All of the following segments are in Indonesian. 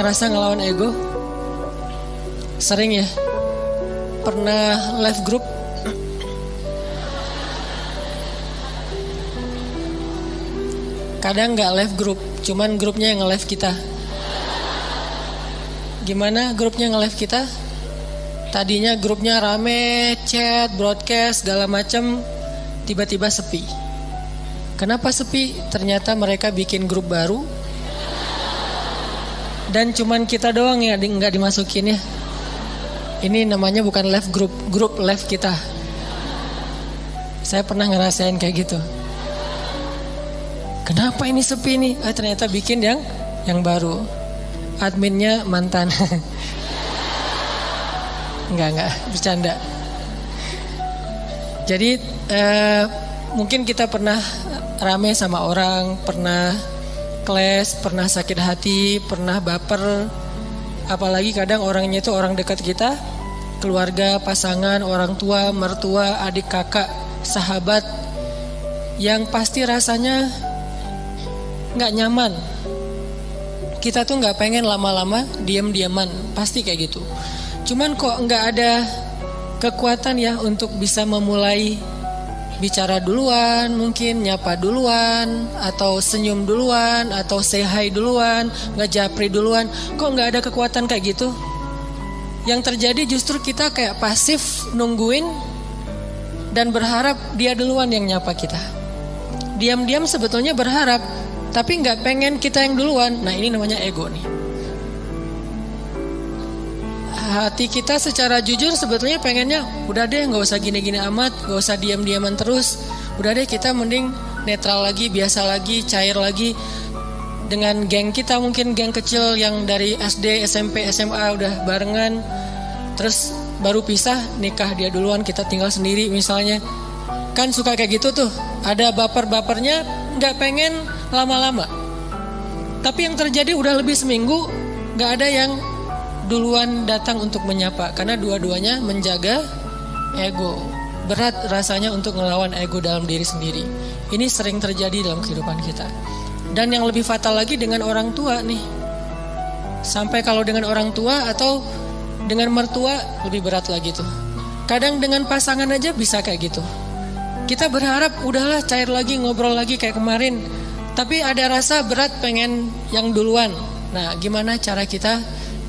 ngerasa ngelawan ego? Sering ya? Pernah left group? Kadang gak left group, cuman grupnya yang nge-left kita. Gimana grupnya nge-left kita? Tadinya grupnya rame, chat, broadcast, segala macam, tiba-tiba sepi. Kenapa sepi? Ternyata mereka bikin grup baru, dan cuman kita doang ya nggak dimasukin ya. Ini namanya bukan left group, grup left kita. Saya pernah ngerasain kayak gitu. Kenapa ini sepi nih? Ternyata bikin yang baru. Adminnya mantan. Enggak, bercanda. Jadi mungkin kita pernah rame sama orang, pernah clash, pernah sakit hati, pernah baper. Apalagi kadang orangnya itu orang dekat kita, keluarga, pasangan, orang tua, mertua, adik kakak, sahabat, yang pasti rasanya gak nyaman. Kita tuh gak pengen lama-lama diam-diaman, pasti kayak gitu. Cuman kok gak ada kekuatan ya untuk bisa memulai bicara duluan, mungkin nyapa duluan, atau senyum duluan, atau say hi duluan, ngejapri duluan. Kok gak ada kekuatan kayak gitu? Yang terjadi justru kita kayak pasif nungguin dan berharap dia duluan yang nyapa kita. Diam-diam sebetulnya berharap, tapi gak pengen kita yang duluan. Nah, ini namanya ego nih. Hati kita secara jujur sebetulnya pengennya udah deh gak usah gini-gini amat, gak usah diam-diaman terus. Udah deh kita mending netral lagi, biasa lagi, cair lagi. Dengan geng kita, mungkin geng kecil yang dari SD, SMP, SMA udah barengan, terus baru pisah, nikah dia duluan, kita tinggal sendiri misalnya. Kan suka kayak gitu tuh, ada baper-bapernya, gak pengen lama-lama. Tapi yang terjadi udah lebih seminggu gak ada yang duluan datang untuk menyapa, karena dua-duanya menjaga ego. Berat rasanya untuk ngelawan ego dalam diri sendiri. Ini sering terjadi dalam kehidupan kita. Dan yang lebih fatal lagi dengan orang tua nih. Sampai kalau dengan orang tua atau dengan mertua lebih berat lagi tuh. Kadang dengan pasangan aja bisa kayak gitu. Kita berharap udahlah cair lagi, ngobrol lagi kayak kemarin, tapi ada rasa berat pengen yang duluan. Nah, gimana cara kita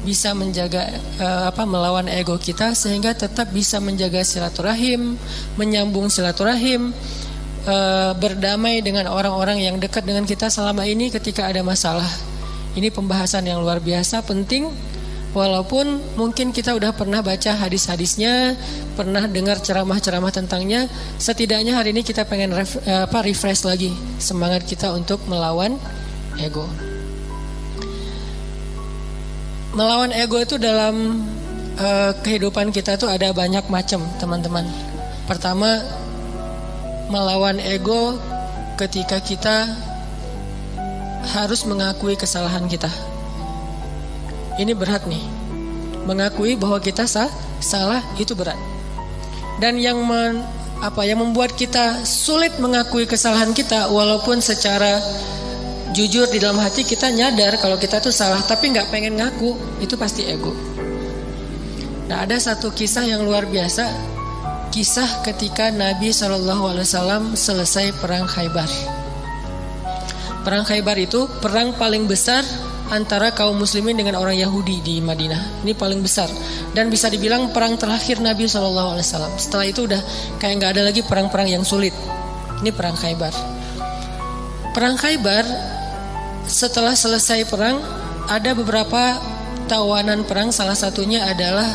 bisa menjaga melawan ego kita sehingga tetap bisa menjaga silaturahim, menyambung silaturahim, berdamai dengan orang-orang yang dekat dengan kita selama ini ketika ada masalah. Ini pembahasan yang luar biasa penting, walaupun mungkin kita udah pernah baca hadis-hadisnya, pernah dengar ceramah-ceramah tentangnya. Setidaknya hari ini kita pengen refresh lagi semangat kita untuk melawan ego. Melawan ego itu dalam kehidupan kita tuh ada banyak macam, teman-teman. Pertama, melawan ego ketika kita harus mengakui kesalahan kita. Ini berat nih. Mengakui bahwa kita salah itu berat. Dan yang membuat kita sulit mengakui kesalahan kita, walaupun secara jujur di dalam hati kita nyadar kalau kita tuh salah, tapi gak pengen ngaku, itu pasti ego. Nah, ada satu kisah yang luar biasa. Kisah ketika Nabi SAW selesai perang Khaybar. Perang Khaybar itu perang paling besar antara kaum muslimin dengan orang Yahudi di Madinah. Ini paling besar. Dan bisa dibilang perang terakhir Nabi SAW. Setelah itu udah kayak gak ada lagi perang-perang yang sulit. Ini perang Khaybar. Perang Khaybar, setelah selesai perang, ada beberapa tawanan perang. Salah satunya adalah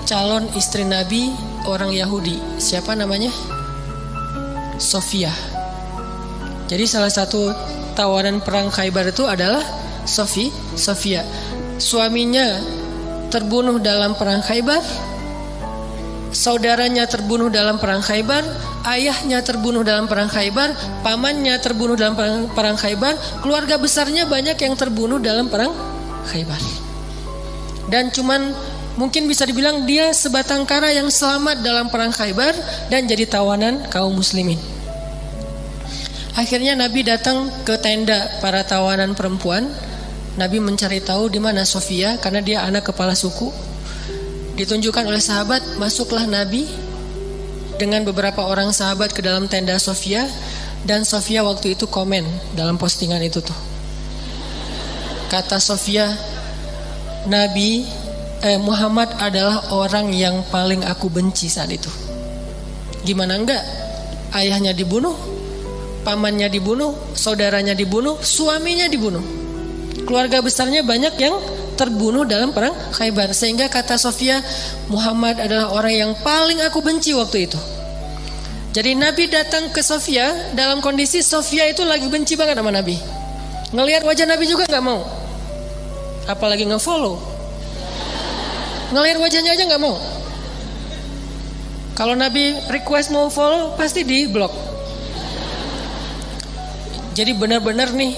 calon istri Nabi, orang Yahudi. Siapa namanya? Sofia. Jadi salah satu tawanan perang Khaybar itu adalah Sofia. Suaminya terbunuh dalam perang Khaybar, saudaranya terbunuh dalam perang Khaybar, ayahnya terbunuh dalam perang Khaybar, pamannya terbunuh dalam perang Khaybar, keluarga besarnya banyak yang terbunuh dalam perang Khaybar. Dan cuman mungkin bisa dibilang dia sebatang kara yang selamat dalam perang Khaybar dan jadi tawanan kaum muslimin. Akhirnya Nabi datang ke tenda para tawanan perempuan, Nabi mencari tahu di mana Sofia karena dia anak kepala suku. Ditunjukkan oleh sahabat, masuklah Nabi dengan beberapa orang sahabat ke dalam tenda Sofia, dan Sofia waktu itu komen dalam postingan itu tuh. Kata Sofia, Muhammad adalah orang yang paling aku benci saat itu. Gimana enggak? Ayahnya dibunuh, pamannya dibunuh, saudaranya dibunuh, suaminya dibunuh. Keluarga besarnya banyak yang terbunuh dalam perang Khaybar. Sehingga kata Sofia, Muhammad adalah orang yang paling aku benci waktu itu. Jadi Nabi datang ke Sofia dalam kondisi Sofia itu lagi benci banget sama Nabi. Ngelihat wajah Nabi juga gak mau, apalagi nge-follow. Ngelihat wajahnya aja gak mau. Kalau Nabi request mau follow, pasti di blok. Jadi benar-benar nih,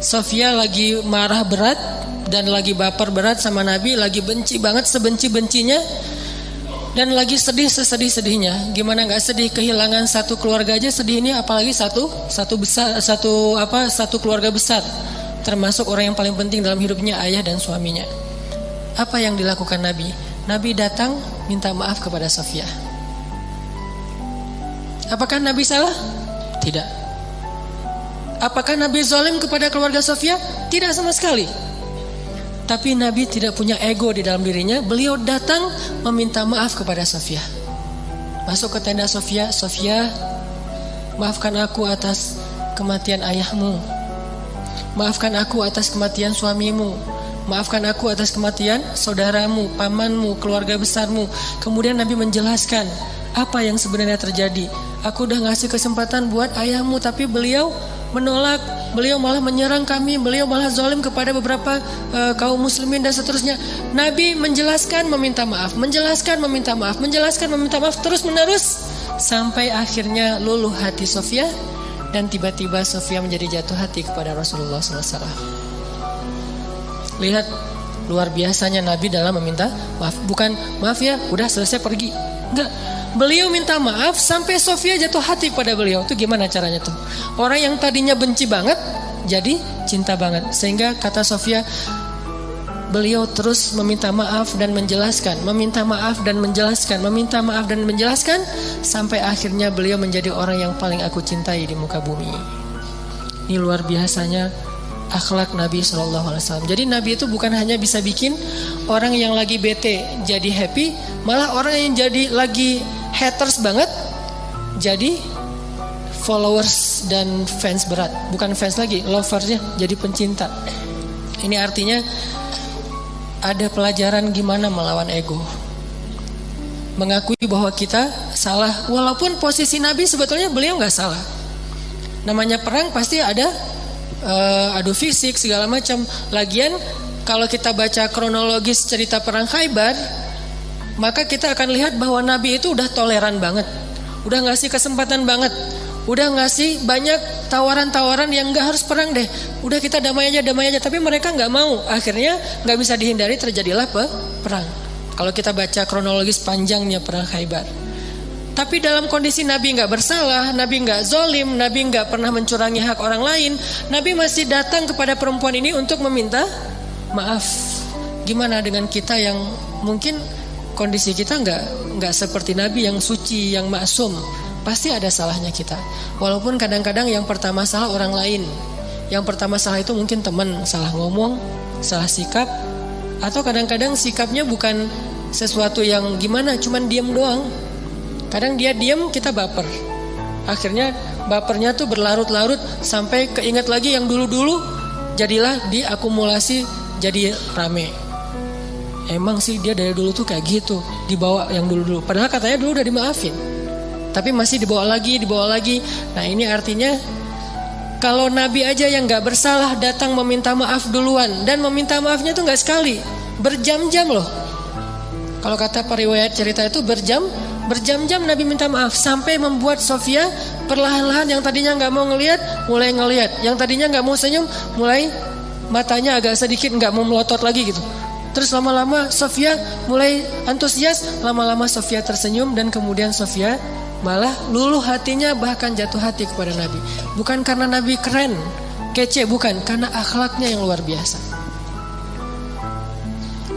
Sofia lagi marah berat dan lagi baper berat sama Nabi, lagi benci banget sebenci-bencinya, dan lagi sedih sesedih-sedihnya. Gimana nggak sedih, kehilangan satu keluarga aja sedih, ini apalagi satu keluarga besar, termasuk orang yang paling penting dalam hidupnya, ayah dan suaminya. Apa yang dilakukan Nabi? Nabi datang minta maaf kepada Sofia. Apakah Nabi salah? Tidak. Apakah Nabi zalim kepada keluarga Sofia? Tidak sama sekali. Tapi Nabi tidak punya ego di dalam dirinya. Beliau datang meminta maaf kepada Sofia. Masuk ke tenda Sofia. Sofia, maafkan aku atas kematian ayahmu. Maafkan aku atas kematian suamimu. Maafkan aku atas kematian saudaramu, pamanmu, keluarga besarmu. Kemudian Nabi menjelaskan apa yang sebenarnya terjadi. Aku udah ngasih kesempatan buat ayahmu, tapi beliau menolak. Beliau malah menyerang kami, beliau malah zalim kepada beberapa kaum muslimin dan seterusnya. Nabi menjelaskan, meminta maaf, menjelaskan, meminta maaf, menjelaskan, meminta maaf, terus menerus sampai akhirnya luluh hati Sofia, dan tiba-tiba Sofia menjadi jatuh hati kepada Rasulullah SAW. Lihat luar biasanya Nabi dalam meminta maaf. Bukan maaf ya, udah selesai pergi. Enggak. Beliau minta maaf sampai Sofia jatuh hati pada beliau. Itu gimana caranya tuh? Orang yang tadinya benci banget jadi cinta banget. Sehingga kata Sofia, beliau terus meminta maaf dan menjelaskan, meminta maaf dan menjelaskan, meminta maaf dan menjelaskan, sampai akhirnya beliau menjadi orang yang paling aku cintai di muka bumi. Ini luar biasanya akhlak Nabi SAW. Jadi Nabi itu bukan hanya bisa bikin orang yang lagi bete jadi happy, malah orang yang jadi lagi haters banget jadi followers dan fans berat. Bukan fans lagi, loversnya jadi pencinta. Ini artinya ada pelajaran gimana melawan ego. Mengakui bahwa kita salah, walaupun posisi Nabi sebetulnya beliau gak salah. Namanya perang pasti ada adu fisik segala macam. Lagian kalau kita baca kronologis cerita perang Khaybar, maka kita akan lihat bahwa Nabi itu udah toleran banget, udah ngasih kesempatan banget, udah ngasih banyak tawaran-tawaran yang gak harus perang deh, udah kita damai aja. Tapi mereka gak mau, akhirnya gak bisa dihindari, terjadilah perang. Kalau kita baca kronologis panjangnya perang Khaybar. Tapi dalam kondisi Nabi gak bersalah, Nabi gak zolim, Nabi gak pernah mencurangi hak orang lain, Nabi masih datang kepada perempuan ini untuk meminta maaf. Gimana dengan kita yang mungkin kondisi kita nggak seperti Nabi yang suci, yang maksum? Pasti ada salahnya kita. Walaupun kadang-kadang yang pertama salah orang lain. Yang pertama salah itu mungkin teman, salah ngomong, salah sikap, atau kadang-kadang sikapnya bukan sesuatu yang gimana, cuman diam doang. Kadang dia diam, kita baper. Akhirnya bapernya tuh berlarut-larut sampai keinget lagi yang dulu-dulu, jadilah diakumulasi jadi rame. Emang sih dia dari dulu tuh kayak gitu, dibawa yang dulu-dulu. Padahal katanya dulu udah dimaafin, tapi masih dibawa lagi. Nah ini artinya kalau Nabi aja yang gak bersalah datang meminta maaf duluan, dan meminta maafnya tuh gak sekali, berjam-jam loh. Kalau kata periwayat cerita itu berjam-jam Nabi minta maaf, sampai membuat Sofia perlahan-lahan yang tadinya gak mau ngelihat mulai ngelihat, yang tadinya gak mau senyum mulai matanya agak sedikit gak mau melotot lagi gitu. Terus lama-lama Sofia mulai antusias, lama-lama Sofia tersenyum, dan kemudian Sofia malah luluh hatinya, bahkan jatuh hati kepada Nabi. Bukan karena Nabi keren, kece, bukan, karena akhlaknya yang luar biasa.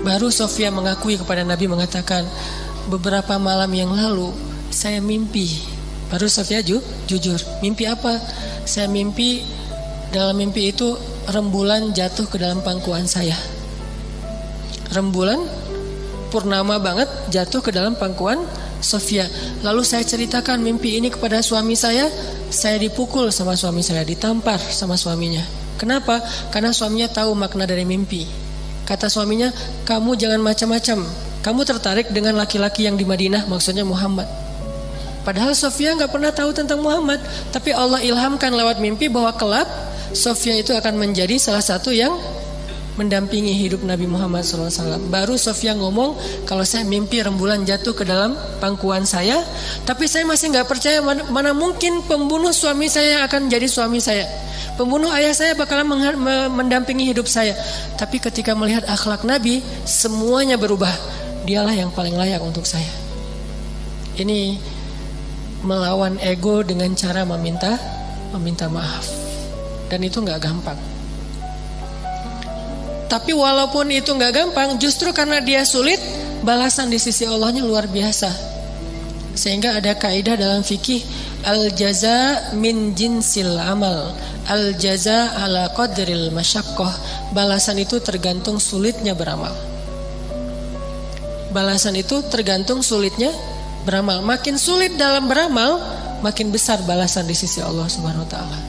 Baru Sofia mengakui kepada Nabi, mengatakan, beberapa malam yang lalu saya mimpi. Baru Sofia jujur, mimpi apa? Saya mimpi, dalam mimpi itu rembulan jatuh ke dalam pangkuan saya. Rembulan purnama banget jatuh ke dalam pangkuan Sofia. Lalu saya ceritakan mimpi ini kepada suami saya dipukul sama suami saya, ditampar sama suaminya. Kenapa? Karena suaminya tahu makna dari mimpi. Kata suaminya, kamu jangan macam-macam, kamu tertarik dengan laki-laki yang di Madinah, maksudnya Muhammad. Padahal Sofia gak pernah tahu tentang Muhammad, tapi Allah ilhamkan lewat mimpi bahwa kelak Sofia itu akan menjadi salah satu yang mendampingi hidup Nabi Muhammad SAW. Baru Sofia ngomong, kalau saya mimpi rembulan jatuh ke dalam pangkuan saya, tapi saya masih gak percaya, mana mungkin pembunuh suami saya akan jadi suami saya, pembunuh ayah saya bakalan mendampingi hidup saya. Tapi ketika melihat akhlak Nabi, semuanya berubah. Dialah yang paling layak untuk saya. Ini melawan ego dengan cara meminta maaf. Dan itu gak gampang. Tapi walaupun itu gak gampang, justru karena dia sulit, balasan di sisi Allahnya luar biasa. Sehingga ada kaidah dalam fikih, al-jaza min jinsil amal, al-jaza ala qadril masyaqqah. Balasan itu tergantung sulitnya beramal. Balasan itu tergantung sulitnya beramal. Makin sulit dalam beramal, makin besar balasan di sisi Allah Subhanahu wa taala.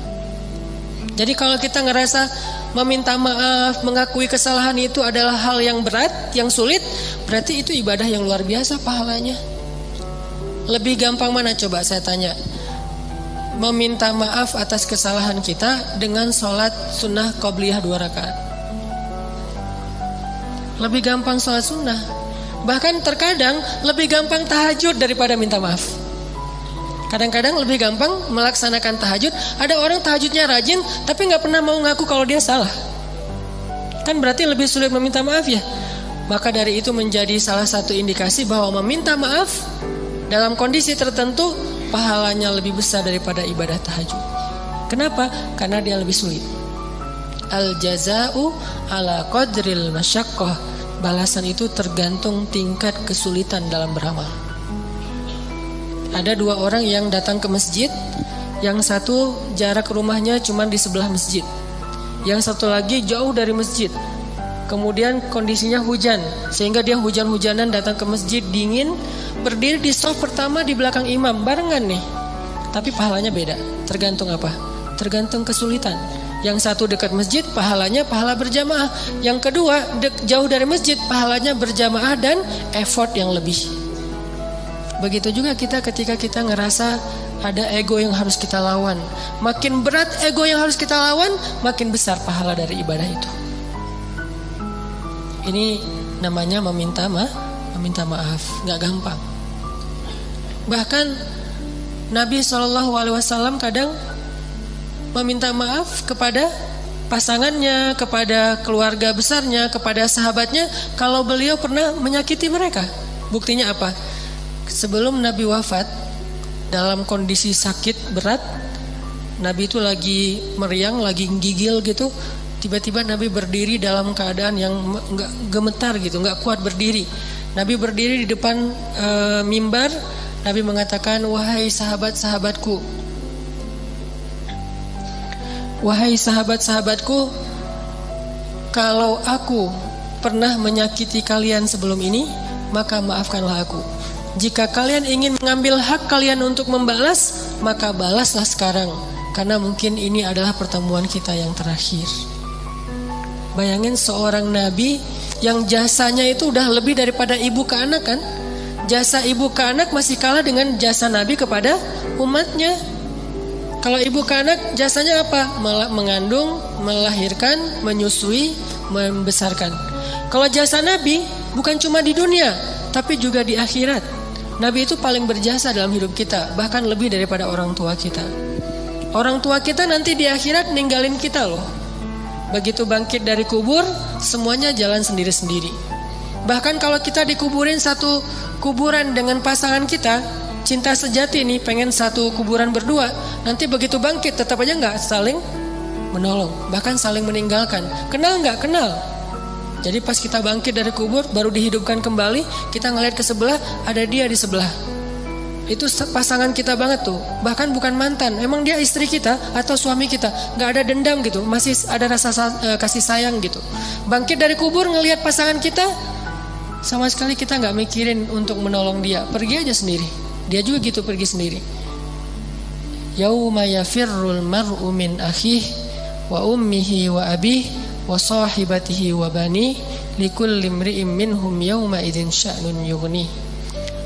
Jadi kalau kita ngerasa meminta maaf, mengakui kesalahan itu adalah hal yang berat, yang sulit, berarti itu ibadah yang luar biasa pahalanya. Lebih gampang mana coba saya tanya? Meminta maaf atas kesalahan kita dengan sholat sunnah qobliyah 2 rakaat. Lebih gampang sholat sunnah. Bahkan terkadang lebih gampang tahajud daripada minta maaf. Kadang-kadang lebih gampang melaksanakan tahajud. Ada orang tahajudnya rajin tapi gak pernah mau ngaku kalau dia salah. Kan berarti lebih sulit meminta maaf ya. Maka dari itu menjadi salah satu indikasi bahwa meminta maaf dalam kondisi tertentu pahalanya lebih besar daripada ibadah tahajud. Kenapa? Karena dia lebih sulit. Al-jaza'u ala qadril masyaqqah. Balasan itu tergantung tingkat kesulitan dalam beramal. Ada 2 orang yang datang ke masjid. Yang satu jarak rumahnya cuma di sebelah masjid, yang satu lagi jauh dari masjid. Kemudian kondisinya hujan, sehingga dia hujan-hujanan datang ke masjid dingin, berdiri di shaf pertama di belakang imam, barengan nih. Tapi pahalanya beda. Tergantung apa? Tergantung kesulitan. Yang satu dekat masjid, pahalanya pahala berjamaah. Yang kedua jauh dari masjid, pahalanya berjamaah dan effort yang lebih. Begitu juga kita ketika kita ngerasa ada ego yang harus kita lawan. Makin berat ego yang harus kita lawan, makin besar pahala dari ibadah itu. Ini namanya meminta maaf. Gak gampang. Bahkan Nabi SAW kadang meminta maaf kepada pasangannya, kepada keluarga besarnya, kepada sahabatnya, kalau beliau pernah menyakiti mereka. Buktinya apa? Sebelum Nabi wafat, dalam kondisi sakit berat, Nabi itu lagi meriang, lagi gigil gitu. Tiba-tiba Nabi berdiri dalam keadaan yang gak gemetar gitu, gak kuat berdiri. Nabi berdiri di depan mimbar. Nabi mengatakan, wahai sahabat-sahabatku, wahai sahabat-sahabatku, kalau aku pernah menyakiti kalian sebelum ini, maka maafkanlah aku. Jika kalian ingin mengambil hak kalian untuk membalas, maka balaslah sekarang, karena mungkin ini adalah pertemuan kita yang terakhir. Bayangin seorang nabi yang jasanya itu udah lebih daripada ibu ke anak kan? Jasa ibu ke anak masih kalah dengan jasa nabi kepada umatnya. Kalau ibu ke anak jasanya apa? Mengandung, melahirkan, menyusui, membesarkan. Kalau jasa nabi bukan cuma di dunia, tapi juga di akhirat. Nabi itu paling berjasa dalam hidup kita, bahkan lebih daripada orang tua kita. Orang tua kita nanti di akhirat ninggalin kita loh. Begitu bangkit dari kubur, semuanya jalan sendiri-sendiri. Bahkan kalau kita dikuburin satu kuburan dengan pasangan kita, cinta sejati nih, pengen satu kuburan berdua, nanti begitu bangkit tetap aja gak saling menolong, bahkan saling meninggalkan. Kenal nggak? Kenal. Jadi pas kita bangkit dari kubur, baru dihidupkan kembali, kita ngeliat ke sebelah, ada dia di sebelah. Itu pasangan kita banget tuh. Bahkan bukan mantan, emang dia istri kita atau suami kita. Nggak ada dendam gitu, masih ada rasa kasih sayang gitu. Bangkit dari kubur ngelihat pasangan kita, sama sekali kita nggak mikirin untuk menolong dia. Pergi aja sendiri. Dia juga gitu, pergi sendiri. Yauma yafirrul mar'u min akhihi wa ummihi wa abihi wa sahibatihi wa bani likulli imri'in minhum yauma idzin sya'nun yughni.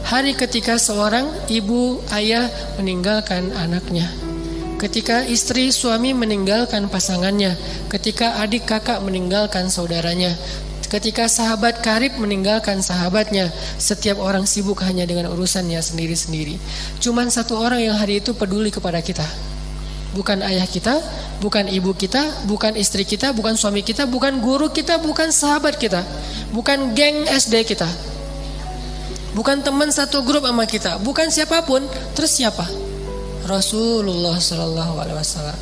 Hari ketika seorang ibu ayah meninggalkan anaknya, ketika istri suami meninggalkan pasangannya, ketika adik kakak meninggalkan saudaranya, ketika sahabat karib meninggalkan sahabatnya. Setiap orang sibuk hanya dengan urusannya sendiri-sendiri. Cuman satu orang yang hari itu peduli kepada kita. Bukan ayah kita, bukan ibu kita, bukan istri kita, bukan suami kita, bukan guru kita, bukan sahabat kita, bukan geng SD kita, bukan teman satu grup sama kita, bukan siapapun. Terus siapa? Rasulullah Sallallahu Alaihi Wasallam.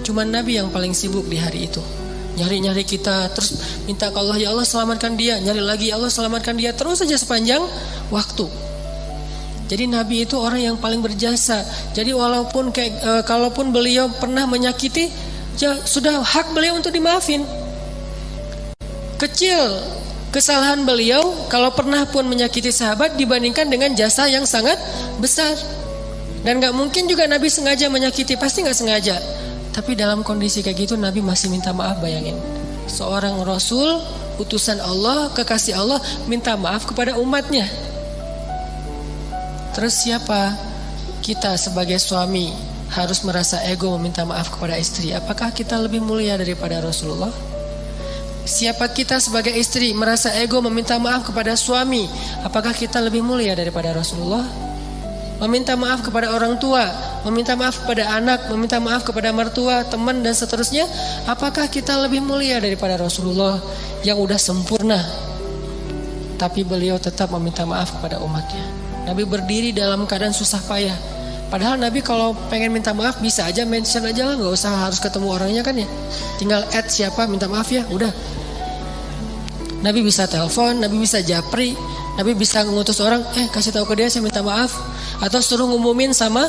Cuman Nabi yang paling sibuk di hari itu. Nyari-nyari kita, terus minta ke Allah, ya Allah selamatkan dia. Nyari lagi, ya Allah selamatkan dia. Terus saja sepanjang waktu. Jadi Nabi itu orang yang paling berjasa. Jadi walaupun kalaupun beliau pernah menyakiti, ya sudah hak beliau untuk dimaafin. Kecil kesalahan beliau kalau pernah pun menyakiti sahabat dibandingkan dengan jasa yang sangat besar. Dan gak mungkin juga Nabi sengaja menyakiti, pasti gak sengaja. Tapi dalam kondisi kayak gitu Nabi masih minta maaf. Bayangin, seorang Rasul, utusan Allah, kekasih Allah, minta maaf kepada umatnya. Terus siapa kita sebagai suami harus merasa ego meminta maaf kepada istri? Apakah kita lebih mulia daripada Rasulullah? Siapa kita sebagai istri merasa ego meminta maaf kepada suami? Apakah kita lebih mulia daripada Rasulullah? Meminta maaf kepada orang tua, meminta maaf kepada anak, meminta maaf kepada mertua, teman dan seterusnya. Apakah kita lebih mulia daripada Rasulullah yang udah sempurna? Tapi beliau tetap meminta maaf kepada umatnya. Nabi berdiri dalam keadaan susah payah. Padahal Nabi kalau pengen minta maaf bisa aja mention aja lah, nggak usah harus ketemu orangnya kan ya. Tinggal add siapa minta maaf ya, udah. Nabi bisa telepon, Nabi bisa japri, Nabi bisa ngutus orang, kasih tahu ke dia saya minta maaf, atau suruh ngumumin sama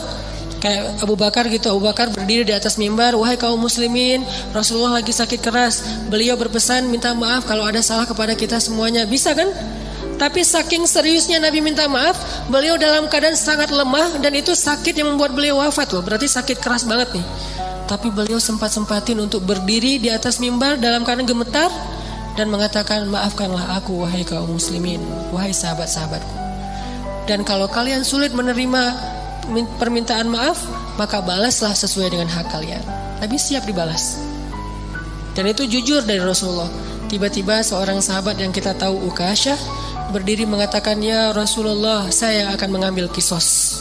kayak Abu Bakar gitu. Abu Bakar berdiri di atas mimbar, wahai kaum muslimin, Rasulullah lagi sakit keras, beliau berpesan minta maaf kalau ada salah kepada kita semuanya. Bisa kan? Tapi saking seriusnya Nabi minta maaf, beliau dalam keadaan sangat lemah dan itu sakit yang membuat beliau wafat loh. Berarti sakit keras banget nih. Tapi beliau sempat-sempatin untuk berdiri di atas mimbar dalam keadaan gemetar dan mengatakan, maafkanlah aku wahai kaum muslimin, wahai sahabat-sahabatku. Dan kalau kalian sulit menerima permintaan maaf, maka balaslah sesuai dengan hak kalian. Nabi siap dibalas. Dan itu jujur dari Rasulullah. Tiba-tiba seorang sahabat yang kita tahu, Ukasyah, berdiri mengatakan, ya Rasulullah, saya akan mengambil kisos.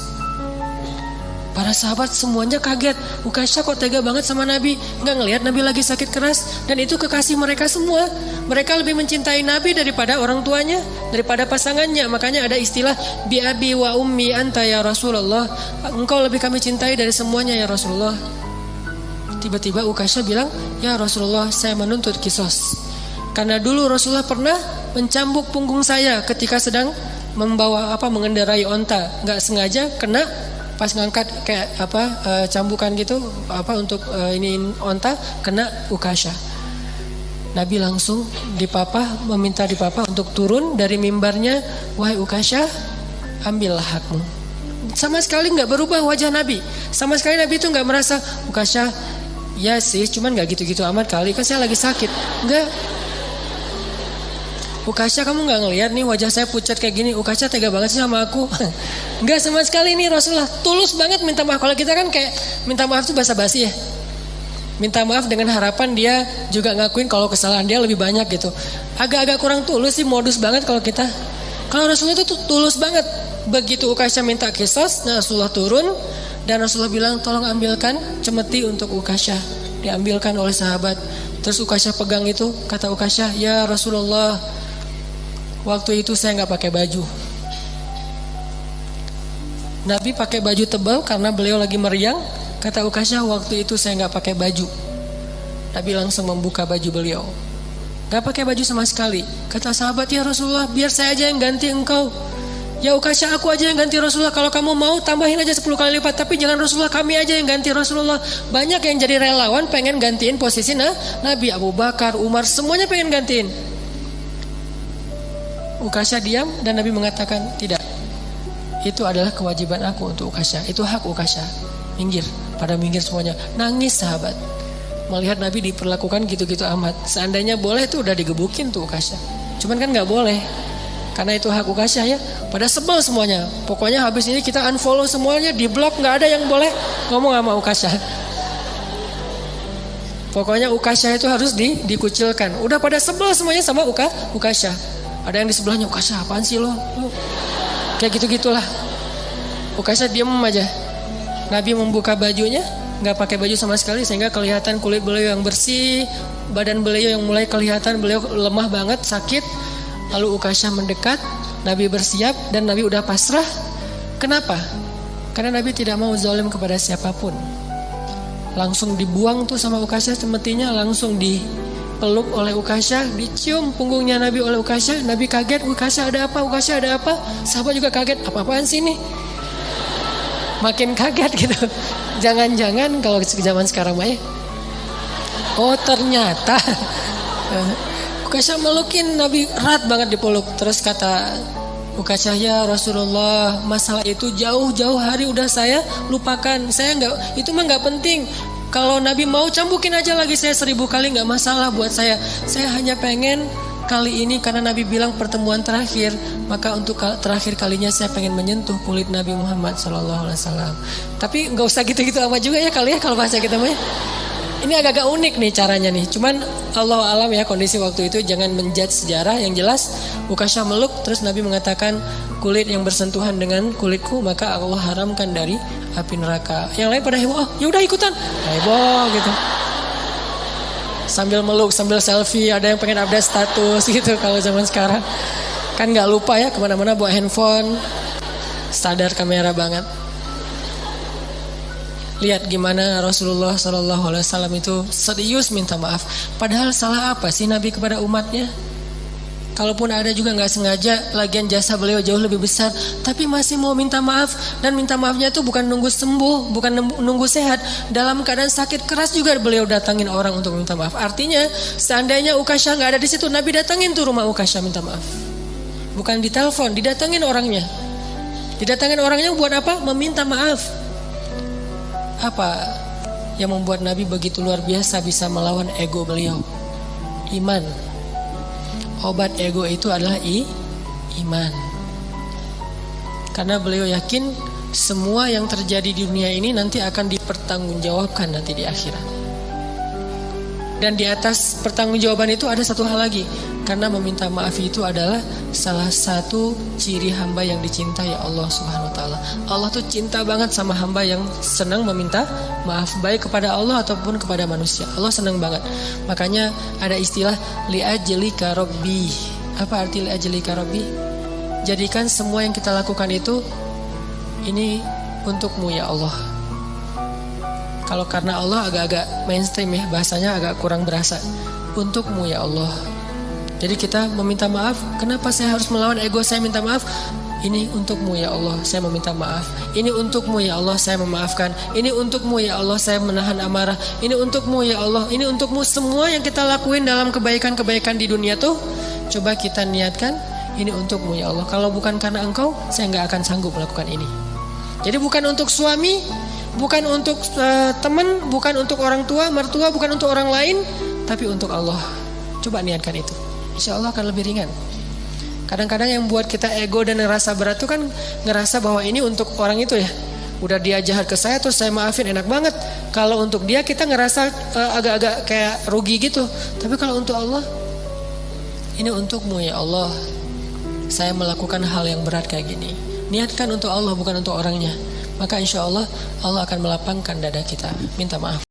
Para sahabat semuanya kaget. Ukasyah kok tega banget sama Nabi, nggak ngelihat Nabi lagi sakit keras. Dan itu kekasih mereka semua. Mereka lebih mencintai Nabi daripada orang tuanya, daripada pasangannya. Makanya ada istilah bi abi wa ummi anta ya Rasulullah. Engkau lebih kami cintai dari semuanya ya Rasulullah. Tiba-tiba Ukasyah bilang, ya Rasulullah, saya menuntut kisos. Karena dulu Rasulullah pernah mencambuk punggung saya ketika sedang mengendarai onta, nggak sengaja kena pas ngangkat kayak cambukan gitu untuk ini onta, kena Ukasyah. Nabi langsung meminta dipapah untuk turun dari mimbarnya, wahai Ukasyah, ambillah hakmu. Sama sekali nggak berubah wajah Nabi, sama sekali Nabi itu nggak merasa, Ukasyah, ya sih, cuman nggak gitu-gitu amat kali, kan saya lagi sakit, nggak. Ukasyah, kamu gak ngelihat nih wajah saya pucat kayak gini, Ukasyah tega banget sih sama aku. Enggak sama sekali nih, Rasulullah tulus banget minta maaf. Kalau kita kan kayak minta maaf tuh basa-basi ya, minta maaf dengan harapan dia juga ngakuin kalau kesalahan dia lebih banyak gitu. Agak-agak kurang tulus sih, modus banget kalau kita. Kalau Rasulullah itu tulus banget. Begitu Ukasyah minta kisos, Rasulullah turun dan Rasulullah bilang, tolong ambilkan cemeti untuk Ukasyah. Diambilkan oleh sahabat. Terus Ukasyah pegang itu, kata Ukasyah, ya Rasulullah, waktu itu saya nggak pakai baju. Nabi pakai baju tebal karena beliau lagi meriang. Kata Ukasyah, waktu itu saya nggak pakai baju. Nabi langsung membuka baju beliau. Gak pakai baju sama sekali. Kata sahabat, ya Rasulullah, biar saya aja yang ganti engkau. Ya Ukasha, aku aja yang ganti Rasulullah. Kalau kamu mau tambahin aja 10 kali lipat. Tapi jangan Rasulullah, kami aja yang ganti Rasulullah. Banyak yang jadi relawan pengen gantiin posisi Nabi. Abu Bakar, Umar, semuanya pengen gantiin. Ukasha diam dan Nabi mengatakan, tidak, itu adalah kewajiban aku untuk Ukasha. Itu hak Ukasha. Minggir. Pada minggir semuanya. Nangis sahabat melihat Nabi diperlakukan gitu-gitu amat. Seandainya boleh tuh udah digebukin tuh Ukasha. Cuman kan gak boleh, karena itu hak Ukasha ya. Pada sebel semuanya. Pokoknya habis ini kita unfollow semuanya, di blok, gak ada yang boleh ngomong sama Ukasha. Pokoknya Ukasha itu harus dikucilkan. Udah pada sebel semuanya sama Ukasha. Ada yang di sebelahnya, Ukasha apaan sih lo? Kayak gitu-gitulah. Ukasha diem aja. Nabi membuka bajunya, nggak pakai baju sama sekali, sehingga kelihatan kulit beliau yang bersih, badan beliau yang mulai kelihatan beliau lemah banget, sakit. Lalu Ukasha mendekat, Nabi bersiap dan Nabi udah pasrah. Kenapa? Karena Nabi tidak mau zalim kepada siapapun. Langsung dibuang tuh sama Ukasha semestinya, langsung dipeluk oleh Ukasha, dicium punggungnya Nabi oleh Ukasha. Nabi kaget, Ukasha ada apa? Ukasha ada apa? Sahabat juga kaget, apa-apaan sih ini? Makin kaget gitu. Jangan-jangan kalau zaman sekarang mah ya, oh ternyata Ukasha melukin Nabi erat banget dipeluk. Terus kata Ukasha, ya Rasulullah, masalah itu jauh-jauh hari udah saya lupakan. Saya nggak, itu mah nggak penting. Kalau Nabi mau cambukin aja lagi saya 1000 kali, nggak masalah buat saya. Saya hanya pengen kali ini karena Nabi bilang pertemuan terakhir, maka untuk terakhir kalinya saya pengen menyentuh kulit Nabi Muhammad SAW. Tapi nggak usah gitu-gitu amat juga ya kali ya kalau bahasa kita mah. Ini agak-agak unik nih caranya nih. Cuman Allah alam ya kondisi waktu itu, jangan menjudge sejarah. Yang jelas Ukasha meluk, terus Nabi mengatakan kulit yang bersentuhan dengan kulitku maka Allah haramkan dari api neraka. Yang lain pada heboh, oh ya udah ikutan, heboh gitu. Sambil meluk, sambil selfie, ada yang pengen update status gitu. Kalau zaman sekarang kan nggak lupa ya kemana-mana bawa handphone, sadar kamera banget. Lihat gimana Rasulullah SAW itu serius minta maaf. Padahal salah apa sih Nabi kepada umatnya? Kalaupun ada juga nggak sengaja, lagian jasa beliau jauh lebih besar, tapi masih mau minta maaf. Dan minta maafnya itu bukan nunggu sembuh, bukan nunggu sehat. Dalam keadaan sakit keras juga beliau datangin orang untuk minta maaf. Artinya seandainya Ukasha nggak ada di situ, Nabi datangin tuh rumah Ukasha minta maaf. Bukan ditelepon, didatangin orangnya. Didatangin orangnya buat apa? Meminta maaf. Apa yang membuat Nabi begitu luar biasa bisa melawan ego beliau? Iman. Obat ego itu adalah iman. Karena beliau yakin semua yang terjadi di dunia ini nanti akan dipertanggungjawabkan nanti di akhirat. Dan di atas pertanggungjawaban itu ada satu hal lagi. Karena meminta maaf itu adalah salah satu ciri hamba yang dicintai Allah Subhanahu wa taala. Allah tuh cinta banget sama hamba yang senang meminta maaf, baik kepada Allah ataupun kepada manusia. Allah senang banget. Makanya ada istilah li'ajlika rabbi. Apa arti li'ajlika rabbi? Jadikan semua yang kita lakukan itu ini untukmu ya Allah. Kalau karena Allah agak-agak mainstream ya, bahasanya agak kurang berasa. Untukmu ya Allah. Jadi kita meminta maaf. Kenapa saya harus melawan ego saya minta maaf? Ini untukmu ya Allah, saya meminta maaf. Ini untukmu ya Allah, saya memaafkan. Ini untukmu ya Allah, saya menahan amarah. Ini untukmu ya Allah, ini untukmu. Semua yang kita lakuin dalam kebaikan-kebaikan di dunia tuh, coba kita niatkan, ini untukmu ya Allah. Kalau bukan karena engkau, saya gak akan sanggup melakukan ini. Jadi bukan untuk suami, bukan untuk teman, bukan untuk orang tua, mertua, bukan untuk orang lain, tapi untuk Allah. Coba niatkan itu, insya Allah akan lebih ringan. Kadang-kadang yang buat kita ego dan ngerasa berat itu kan ngerasa bahwa ini untuk orang itu ya. Udah dia jahat ke saya terus saya maafin, enak banget. Kalau untuk dia kita ngerasa agak-agak kayak rugi gitu. Tapi kalau untuk Allah, ini untukmu ya Allah, saya melakukan hal yang berat kayak gini. Niatkan untuk Allah bukan untuk orangnya. Maka insya Allah Allah akan melapangkan dada kita. Minta maaf.